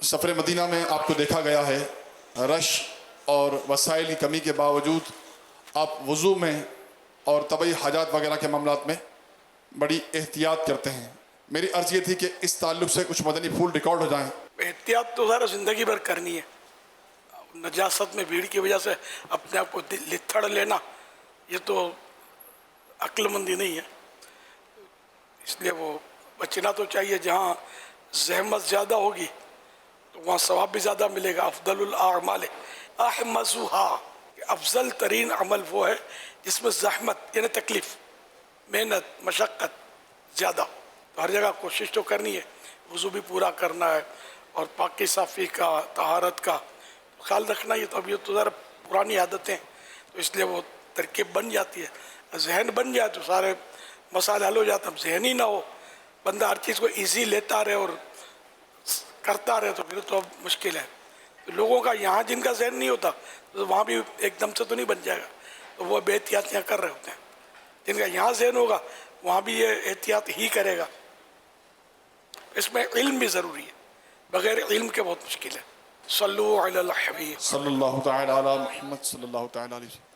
سفر مدینہ میں آپ کو دیکھا گیا ہے رش اور وسائل کی کمی کے باوجود آپ وضو میں اور طبعی حاجات وغیرہ کے معاملات میں بڑی احتیاط کرتے ہیں. میری عرض یہ تھی کہ اس تعلق سے کچھ مدنی پھول ریکارڈ ہو جائیں. احتیاط تو سارا زندگی بھر کرنی ہے. نجاست میں بھیڑ کی وجہ سے اپنے آپ کو لتھڑ لینا یہ تو عقل مندی نہیں ہے. اس لیے وہ بچنا تو چاہیے. جہاں زحمت زیادہ ہوگی تو وہاں ثواب بھی زیادہ ملے گا. افضل الاعمال احمسها، افضل ترین عمل وہ ہے جس میں زحمت یعنی تکلیف، محنت، مشقت زیادہ. تو ہر جگہ کوشش تو کرنی ہے. وضو بھی پورا کرنا ہے اور پاکی صافی کا، طہارت کا خیال رکھنا. یہ تو اب یہ تو ذرا پرانی عادتیں تو اس لیے وہ ترکیب بن جاتی ہے. ذہن بن جائے تو سارے مسائل حل ہو جاتے ہیں. ذہن ہی نہ ہو، بندہ ہر چیز کو ایزی لیتا رہے اور کرتا رہے تو پھر تو اب مشکل ہے. لوگوں کا یہاں جن کا ذہن نہیں ہوتا تو وہاں بھی ایک دم سے تو نہیں بن جائے گا. تو وہ بے احتیاطیاں کر رہے ہوتے ہیں. جن کا یہاں ذہن ہوگا وہاں بھی یہ احتیاط ہی کرے گا. اس میں علم بھی ضروری ہے. بغیر علم کے بہت مشکل ہے. صلو علی الحبیب صلی اللہ تعالی علی محمد صلی اللہ تعالی علیہ وسلم.